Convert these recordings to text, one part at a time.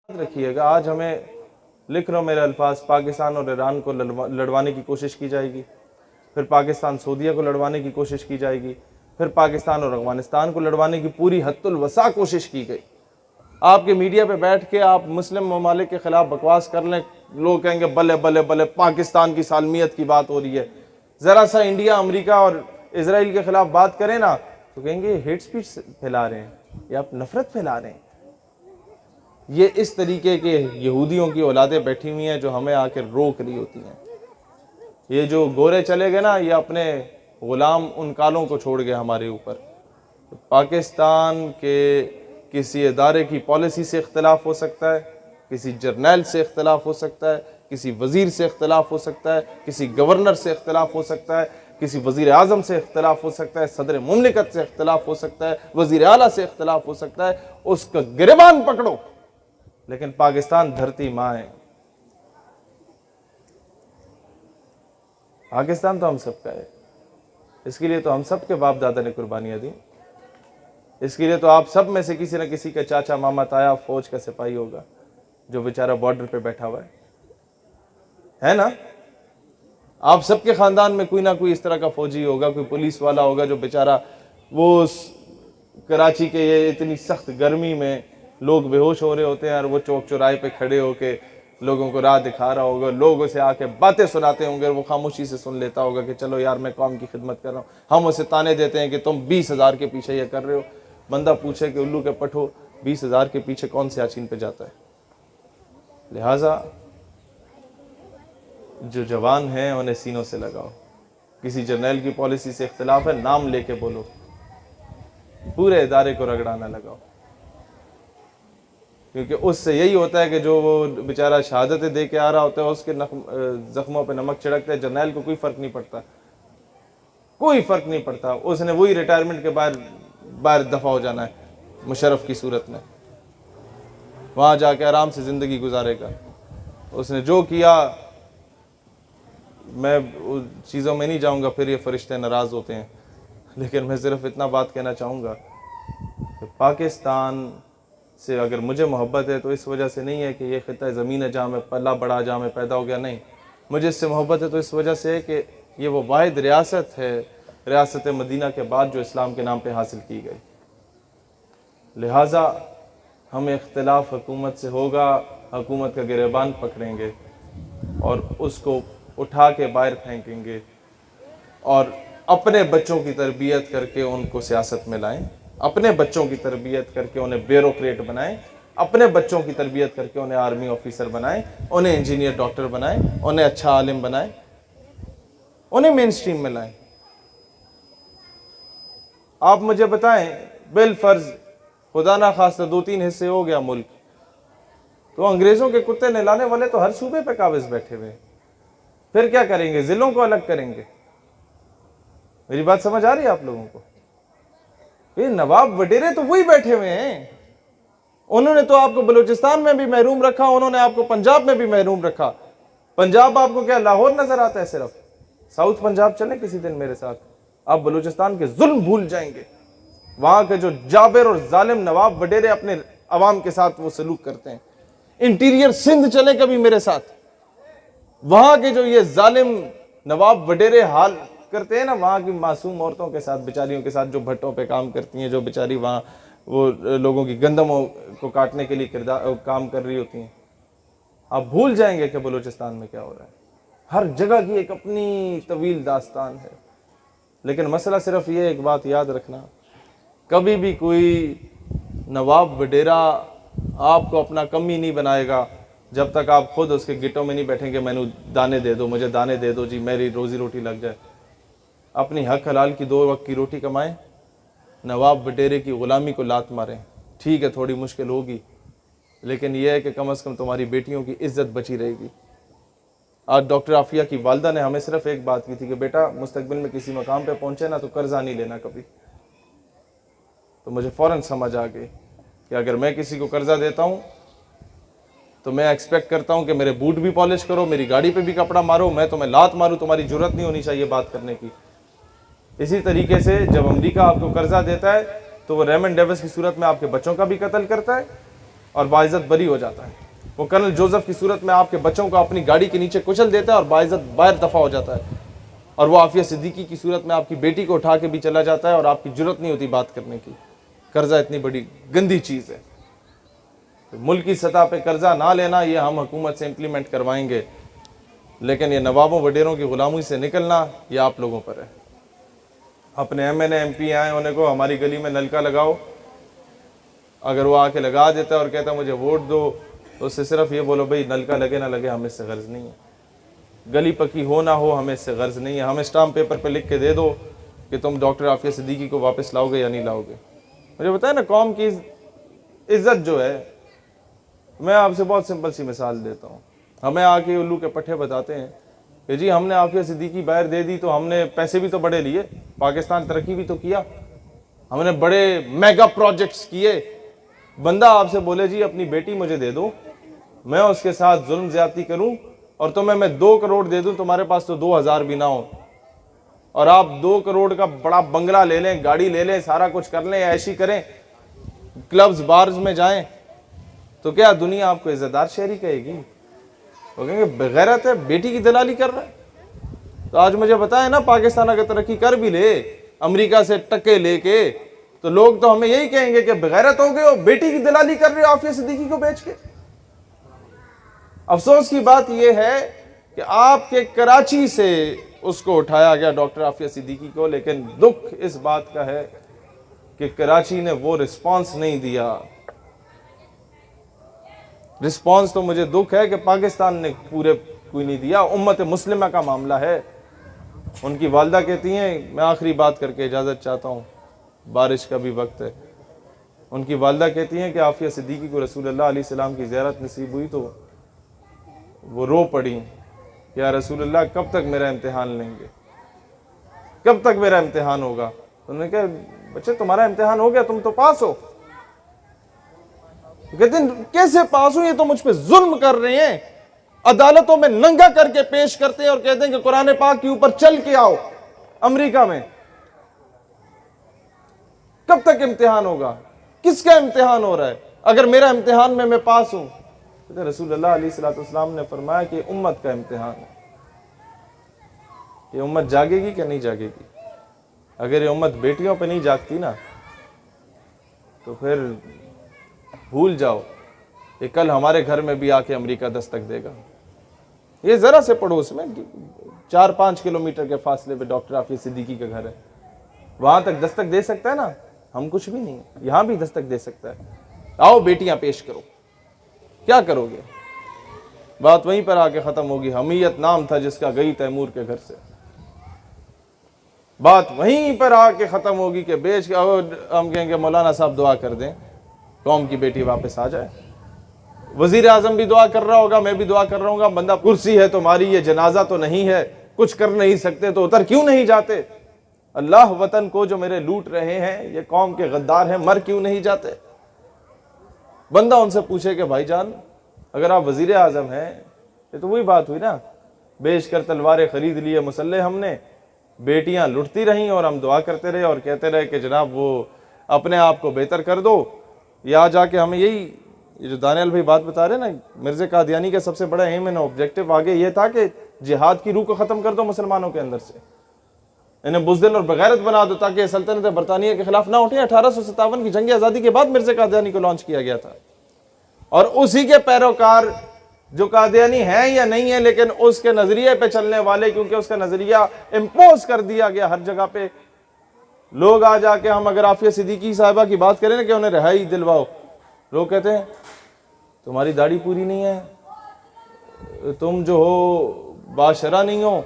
याद रखिएगा, आज हमें लिख रहा हूँ मेरे अल्फाज, पाकिस्तान और ईरान को लड़वाने की कोशिश की जाएगी, फिर पाकिस्तान सऊदीया को लड़वाने की कोशिश की जाएगी, फिर पाकिस्तान और अफगानिस्तान को लड़वाने की पूरी हद्दुल वसा कोशिश की गई। आपके मीडिया पे बैठ के आप मुस्लिम ममालिक के खिलाफ बकवास कर लें, लोग कहेंगे बल्ले बल्ले बल्ले पाकिस्तान की सालमियत की बात हो रही है। ज़रा सा इंडिया, अमेरिका और इसराइल के खिलाफ बात करें ना तो कहेंगे हेट स्पीच फैला रहे हैं या आप नफरत फैला रहे हैं। ये इस तरीके के यहूदियों की औलादें बैठी हुई हैं जो हमें आकर रोक रही होती हैं। ये जो गोरे चले गए ना, ये अपने गुलाम उन कालों को छोड़ गए हमारे ऊपर। पाकिस्तान के किसी इदारे की पॉलिसी से इख्तलाफ हो सकता है, किसी जर्नैल से इख्तलाफ हो सकता है, किसी वज़ीर से इख्तलाफ हो सकता है, किसी गवर्नर से इख्तलाफ हो सकता है, किसी वज़ीर आज़म से इख्तलाफ हो सकता है, सदर मुमलिकत से इख्तलाफ हो सकता है, वज़ीर आला से इख्तलाफ हो सकता है। उसका गिरबान पकड़ो, लेकिन पाकिस्तान धरती माँ है। पाकिस्तान तो हम सबका है, इसके लिए तो हम सब के बाप दादा ने कुर्बानियाँ दी। इसके लिए तो आप सब में से किसी न किसी का चाचा मामा ताया फौज का सिपाही होगा जो बेचारा बॉर्डर पे बैठा हुआ है ना। आप सबके खानदान में कोई ना कोई इस तरह का फौजी होगा, कोई पुलिस वाला होगा जो बेचारा वो कराची के ये इतनी सख्त गर्मी में लोग बेहोश हो रहे होते हैं और वो चौक चौराहे पे खड़े होके लोगों को राह दिखा रहा होगा, लोगों से आके बातें सुनाते होंगे, वो खामोशी से सुन लेता होगा कि चलो यार मैं कौम की खिदमत कर रहा हूँ। हम उसे ताने देते हैं कि तुम 20,000 के पीछे ये कर रहे हो। बंदा पूछे कि उल्लू के पठो 20,000 के पीछे कौन से याचीन पे जाता है। लिहाजा जो जवान हैं उन्हें सीनों से लगाओ। किसी जर्नैल की पॉलिसी से इख्तलाफ है, नाम लेके बोलो, पूरे इदारे को रगड़ाना लगाओ, क्योंकि उससे यही होता है कि जो वो बेचारा शहादतें दे के आ रहा होता है उसके जख्मों पे नमक छिड़कते हैं। जर्नैल को कोई फ़र्क नहीं पड़ता, कोई फ़र्क नहीं पड़ता। उसने वही रिटायरमेंट के बाहर दफ़ा हो जाना है मुशर्रफ की सूरत में, वहाँ जाके आराम से ज़िंदगी गुजारेगा। उसने जो किया, मैं उस चीज़ों में नहीं जाऊँगा, फिर ये फरिश्ते नाराज़ होते हैं, लेकिन मैं सिर्फ इतना बात कहना चाहूँगा कि पाकिस्तान से अगर मुझे मोहब्बत है तो इस वजह से नहीं है कि ये ख़िता ज़मीन है जहाँ में पल्ला बड़ा, जहाँ में पैदा हो गया, नहीं। मुझे इससे मोहब्बत है तो इस वजह से है कि ये वो वाहिद रियासत है, रियासत मदीना के बाद, जो इस्लाम के नाम पे हासिल की गई। लिहाजा हमें इख्तिलाफ हुकूमत से होगा, हुकूमत का गिरबान पकड़ेंगे और उसको उठा के बाहर फेंकेंगे और अपने बच्चों की तरबियत करके उनको सियासत में लाएं, अपने बच्चों की तरबियत करके उन्हें ब्यूरोक्रेट बनाएं, अपने बच्चों की तरबियत करके उन्हें आर्मी ऑफिसर बनाएं, उन्हें इंजीनियर डॉक्टर बनाएं, उन्हें अच्छा आलिम बनाएं, उन्हें मेन स्ट्रीम में लाएं। आप मुझे बताएं, बिल फर्ज खुदा ना खास्ता 2-3 हिस्से हो गया मुल्क, तो अंग्रेज़ों के कुत्ते नहलाने वाले तो हर सूबे पे काबिज बैठे हुए, फिर क्या करेंगे? ज़िलों को अलग करेंगे। मेरी बात समझ आ रही है आप लोगों को? ये नवाब वडेरे तो वही बैठे हुए हैं। उन्होंने तो आपको बलूचिस्तान में भी महरूम रखा, उन्होंने आपको पंजाब में भी महरूम रखा। पंजाब आपको क्या लाहौर नजर आता है सिर्फ? साउथ पंजाब चले किसी दिन मेरे साथ, आप बलूचिस्तान के जुल्म भूल जाएंगे। वहां के जो जाबिर और जालिम नवाब वडेरे अपने अवाम के साथ वो सलूक करते हैं। इंटीरियर सिंध चले कभी मेरे साथ, वहां के जो ये जालिम नवाब वडेरे हाल करते हैं ना, वहाँ की मासूम औरतों के साथ, बेचारियों के साथ, जो भट्टों पे काम करती हैं, जो बेचारी वहाँ वो लोगों की गंदमों को काटने के लिए काम कर रही होती हैं। आप भूल जाएंगे कि बलूचिस्तान में क्या हो रहा है। हर जगह की एक अपनी तवील दास्तान है। लेकिन मसला सिर्फ ये, एक बात याद रखना, कभी भी कोई नवाब वडेरा आपको अपना कमी नहीं बनाएगा जब तक आप खुद उसके गिटों में नहीं बैठेंगे, मैंने दाने दे दो, मुझे दाने दे दो जी, मेरी रोजी रोटी लग जाए। अपनी हक हलाल की 2 वक्त की रोटी कमाएं, नवाब वडेरे की ग़ुलामी को लात मारें। ठीक है, थोड़ी मुश्किल होगी, लेकिन यह है कि कम से कम तुम्हारी बेटियों की इज्जत बची रहेगी। आज डॉक्टर आफिया की वालदा ने हमें सिर्फ एक बात की थी कि बेटा मुस्तकबिल में किसी मकाम पे पहुंचे ना तो कर्जा नहीं लेना कभी। तो मुझे फ़ौरन समझ आ गई कि अगर मैं किसी को कर्जा देता हूँ तो मैं एक्सपेक्ट करता हूँ कि मेरे बूट भी पॉलिश करो, मेरी गाड़ी पे भी कपड़ा मारो, मैं तुम्हें लात मारूँ, तुम्हारी जरूरत नहीं होनी चाहिए बात करने की। इसी तरीके से जब अमेरिका आपको कर्जा देता है तो वो रेमंड डेविस की सूरत में आपके बच्चों का भी कत्ल करता है और बाइज्जत बरी हो जाता है। वो कर्नल जोसेफ की सूरत में आपके बच्चों को अपनी गाड़ी के नीचे कुचल देता है और बाइज्जत बाहर दफा हो जाता है। और वो आफिया सिद्दीकी की सूरत में आपकी बेटी को उठा के भी चला जाता है और आपकी जरूरत नहीं होती बात करने की। कर्जा इतनी बड़ी गंदी चीज़ है। तो मुल्क की सतह पे कर्जा ना लेना ये हम हुकूमत से इम्प्लीमेंट करवाएंगे, लेकिन ये नवाबों वडेरों की गुलामी से निकलना ये आप लोगों पर है। अपने MNA MP आए उन्हें को हमारी गली में नलका लगाओ, अगर वो आके लगा देता है और कहता है मुझे वोट दो, तो उससे सिर्फ ये बोलो भाई नलका लगे ना लगे हमें इससे गर्ज नहीं है, गली पक्की हो ना हो हमें इससे गर्ज नहीं है, हमें स्टाम्प पेपर पे लिख के दे दो कि तुम डॉक्टर आफिया सिद्दीकी को वापस लाओगे या नहीं लाओगे। मुझे बताया ना, कौम की इज्जत जो है, मैं आपसे बहुत सिंपल सी मिसाल देता हूँ। हमें आके उल्लू के पट्टे बताते हैं कि जी हमने आफिया सिद्दीकी बाहर दे दी तो हमने पैसे भी तो बड़े लिए, पाकिस्तान तरक्की भी तो किया, हमने बड़े मेगा प्रोजेक्ट्स किए। बंदा आपसे बोले जी अपनी बेटी मुझे दे दो, मैं उसके साथ जुल्म ज्यादती करूं और तुम्हें मैं 2 करोड़ दे दूं, तुम्हारे पास तो 2000 भी ना हो, और आप 2 करोड़ का बड़ा बंगला ले लें, गाड़ी ले लें, सारा कुछ कर लें, ऐशी करें, क्लब्स बार्स में जाएं, तो क्या दुनिया आपको इज्जतदार शहरी कहेगी? वो कहेंगे बेगैरत है, बेटी की दलाली कर रहा है। तो आज मुझे बताएं ना, पाकिस्तान अगर तरक्की कर भी ले अमेरिका से टक्के लेके, तो लोग तो हमें यही कहेंगे कि बेगैरत हो गए हो, बेटी की दलाली कर रहे हो आफिया सिद्दीकी को बेच के। अफसोस की बात यह है कि आपके कराची से उसको उठाया गया डॉक्टर आफिया सिद्दीकी को, लेकिन दुख इस बात का है कि कराची ने वो रिस्पांस नहीं दिया। रिस्पांस तो मुझे दुख है कि पाकिस्तान ने पूरे कोई नहीं दिया। उम्मत मुस्लिमा का मामला है। उनकी वालदा कहती हैं, मैं आखिरी बात करके इजाज़त चाहता हूँ, बारिश का भी वक्त है। उनकी वालदा कहती हैं कि आफिया सिद्दीकी को रसूलुल्लाह अलैहि सलाम की ज़ियारत नसीब हुई तो वो रो पड़ी, या रसूलुल्लाह कब तक मेरा इम्तिहान लेंगे, कब तक मेरा इम्तिहान होगा? उन्होंने कहा बच्चे तुम्हारा इम्तिहान हो गया, तुम तो पास हो। कहते हैं कैसे पास हो, ये तो मुझ पे जुल्म कर रहे हैं, अदालतों में नंगा करके पेश करते हैं और कहते हैं कि कुरान पाक के ऊपर चल के आओ अमेरिका में। कब तक इम्तिहान होगा? किसका इम्तिहान हो रहा है? अगर मेरा इम्तिहान में मैं पास हूं, तो रसूलुल्लाह अलैहिस्सलाम ने फरमाया कि उम्मत का इम्तिहान है, ये उम्मत जागेगी क्या नहीं जागेगी। अगर ये उम्मत बेटियों पे नहीं जागती ना, तो फिर भूल जाओ कि कल हमारे घर में भी आके अमेरिका दस्तक देगा। ये जरा से पड़ोस में 4-5 किलोमीटर के फासले पे डॉक्टर आफिया सिद्दीकी का घर है, वहां तक दस्तक दे सकता है ना। हम कुछ भी नहीं, यहां भी दस्तक दे सकता है। आओ बेटियां पेश करो, क्या करोगे? बात वहीं पर आके खत्म होगी। हमीयत नाम था जिसका गई तैमूर के घर से, बात वहीं पर आके खत्म होगी कि बेच के हम कहेंगे मौलाना साहब दुआ कर दें कौम की बेटी वापस आ जाए। वजीर आजम भी दुआ कर रहा होगा, मैं भी दुआ कर रहा हूँ। बंदा कुर्सी है तुम्हारी, ये जनाजा तो नहीं है, कुछ कर नहीं सकते तो उतर क्यों नहीं जाते? अल्लाह वतन को जो मेरे लूट रहे हैं, ये कौम के गद्दार हैं, मर क्यों नहीं जाते? बंदा उनसे पूछे कि भाईजान अगर आप वजीर आजम हैं, ये तो वही बात हुई ना, बेच कर तलवारें खरीद लिए मुसल्ले हमने, बेटियां लुटती रहीं और हम दुआ करते रहे और कहते रहे कि जनाब वो अपने आप को बेहतर कर दो। या जाके हमें यही, ये जो दानियाल भाई बात बता रहे ना, मिर्ज़ा कादियानी का सबसे बड़ा एम एंड ऑब्जेक्टिव आगे ये था कि जिहाद की रूह को ख़त्म कर दो मुसलमानों के अंदर से, इन्हें बुज़दिल और बगैरत बना दो ताकि सल्तनत बरतानिया के खिलाफ ना उठे। 1857 की जंग आज़ादी के बाद मिर्ज़ा कादियानी को लॉन्च किया गया था, और उसी के पैरोकार जो कादियानी है या नहीं है, लेकिन उसके नजरिए पे चलने वाले, क्योंकि उसका नजरिया इम्पोज कर दिया गया हर जगह पे। लोग आ जाके, हम अगर आफिया सिद्दीकी साहिबा की बात करें ना कि उन्हें रिहाई दिलवाओ, लोग कहते हैं तुम्हारी दाढ़ी पूरी नहीं है, तुम जो हो बाशरा नहीं हो,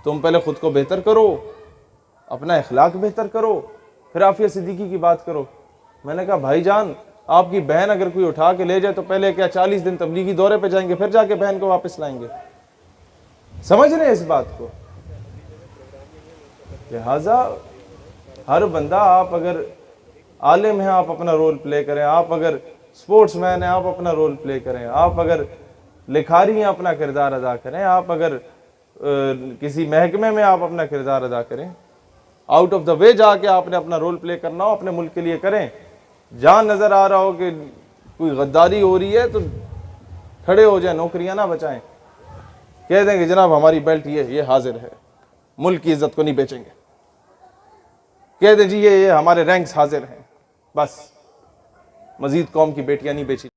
तुम पहले खुद को बेहतर करो, अपना इखलाक बेहतर करो, फिर आफिया सिद्दीकी की बात करो। मैंने कहा भाईजान, आपकी बहन अगर कोई उठा के ले जाए तो पहले क्या 40 दिन तबलीगी दौरे पे जाएंगे, फिर जाके बहन को वापस लाएंगे? समझ रहे हैं इस बात को? लिहाजा हर बंदा, आप अगर आलिम हैं आप अपना रोल प्ले करें, आप अगर स्पोर्ट्समैन हैं आप अपना रोल प्ले करें, आप अगर लिखारी हैं अपना किरदार अदा करें, आप अगर किसी महकमे में आप अपना किरदार अदा करें, आउट ऑफ द वे जाके आपने अपना रोल प्ले करना हो, अपने मुल्क के लिए करें। जहाँ नज़र आ रहा हो कि कोई गद्दारी हो रही है तो खड़े हो जाए, नौकरियां ना बचाएं, कह दें कि जनाब हमारी बेल्ट ये हाजिर है, मुल्क की इज्जत को नहीं बेचेंगे, कह दें जी ये हमारे रैंक्स हाजिर हैं, बस मजीद कौम की बेटियां नहीं बेची।